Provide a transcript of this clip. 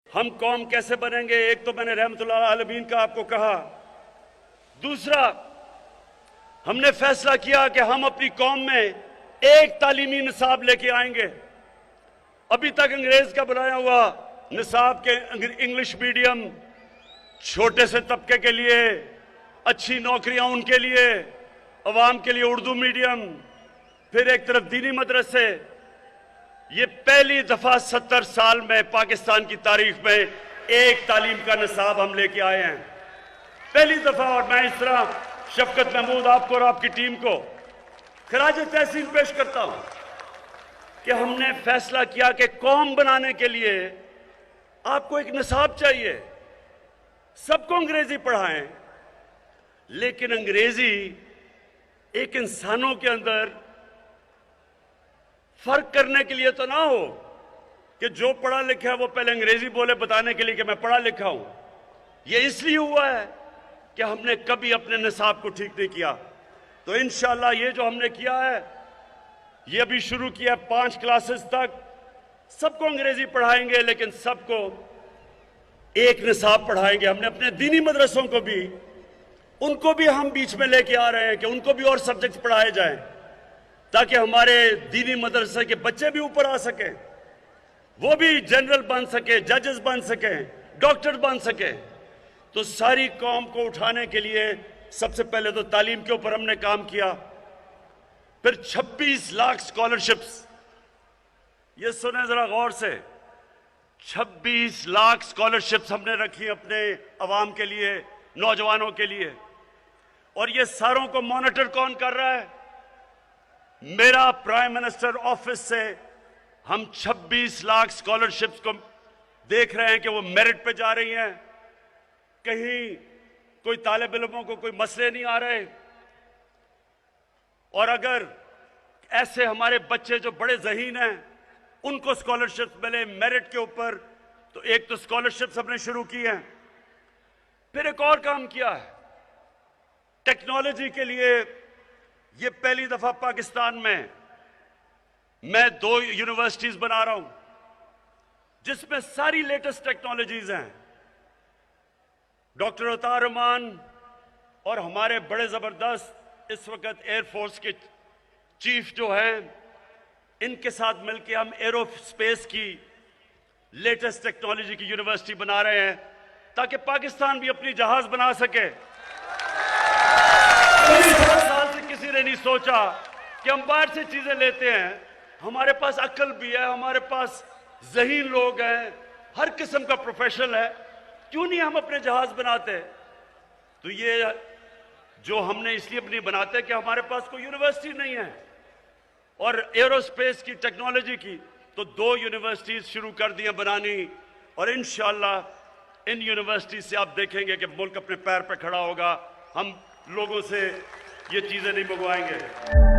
हम कौम कैसे बनेंगे, एक तो मैंने रहमतुल्लाह आलमीन का आपको कहा। दूसरा, हमने फैसला किया कि हम अपनी कौम में एक तालीमी निसाब लेके आएंगे। अभी तक अंग्रेज का बनाया हुआ निसाब के इंग्लिश मीडियम छोटे से तबके के लिए, अच्छी नौकरियां उनके लिए, अवाम के लिए उर्दू मीडियम, फिर एक तरफ दीनी मदरसे। ये पहली दफा 70 साल में पाकिस्तान की तारीख में एक तालीम का निसाब हम लेके आए हैं, पहली दफा। और मैं इस तरह शफकत महमूद आपको और आपकी टीम को खराज तहसीन पेश करता हूं कि हमने फैसला किया कि कौम बनाने के लिए आपको एक निसाब चाहिए। सबको अंग्रेजी पढ़ाएं, लेकिन अंग्रेजी एक इंसानों के अंदर फर्क करने के लिए तो ना हो कि जो पढ़ा लिखा है वो पहले अंग्रेजी बोले बताने के लिए कि मैं पढ़ा लिखा हूं। ये इसलिए हुआ है कि हमने कभी अपने निसाब को ठीक नहीं किया। तो इंशाअल्लाह ये जो हमने किया है, ये अभी शुरू किया 5 क्लासेस तक सबको अंग्रेजी पढ़ाएंगे, लेकिन सबको एक निसाब पढ़ाएंगे। हमने अपने दीनी मदरसों को भी, उनको भी हम बीच में लेके आ रहे हैं कि उनको भी और सब्जेक्ट पढ़ाए जाएं, ताकि हमारे दीनी मदरसे के बच्चे भी ऊपर आ सकें, वो भी जनरल बन सके, जजेस बन सके, डॉक्टर बन सके। तो सारी कौम को उठाने के लिए सबसे पहले तो तालीम के ऊपर हमने काम किया। फिर 26 लाख स्कॉलरशिप्स, ये सुने जरा गौर से, 26 लाख स्कॉलरशिप्स हमने रखी अपने अवाम के लिए, नौजवानों के लिए। और ये सारों को मॉनिटर कौन कर रहा है? मेरा प्राइम मिनिस्टर ऑफिस से हम 26 लाख स्कॉलरशिप्स को देख रहे हैं कि वो मेरिट पे जा रही हैं। कहीं कोई तालिब इल्मों को कोई मसले नहीं आ रहे। और अगर ऐसे हमारे बच्चे जो बड़े ज़हीन हैं उनको स्कॉलरशिप मिले मेरिट के ऊपर, तो एक तो स्कॉलरशिप्स हमने शुरू की हैं। फिर एक और काम किया है टेक्नोलॉजी के लिए। ये पहली दफा पाकिस्तान में मैं 2 यूनिवर्सिटीज बना रहा हूं जिसमें सारी लेटेस्ट टेक्नोलॉजीज हैं। डॉक्टर अतार रहमान और हमारे बड़े जबरदस्त इस वक्त एयरफोर्स के चीफ जो हैं, इनके साथ मिलकर हम एरोस्पेस की लेटेस्ट टेक्नोलॉजी की यूनिवर्सिटी बना रहे हैं, ताकि पाकिस्तान भी अपनी जहाज बना सके। 7 साल से किसी ने नहीं सोचा कि हम बाहर से चीजें लेते हैं। हमारे पास अक्ल भी है, हमारे पास ज़हीन लोग हैं, हर किस्म का प्रोफेशनल है, क्यों नहीं हम अपने जहाज बनाते? तो ये जो हमने इसलिए अपनी बनाते कि हमारे पास कोई यूनिवर्सिटी नहीं है। और एरोस्पेस की टेक्नोलॉजी की तो 2 यूनिवर्सिटीज शुरू कर दी बनानी, और इंशाअल्लाह इन यूनिवर्सिटी से आप देखेंगे कि मुल्क अपने पैर पर खड़ा होगा। हम लोगों से ये चीजें नहीं मंगवाएंगे।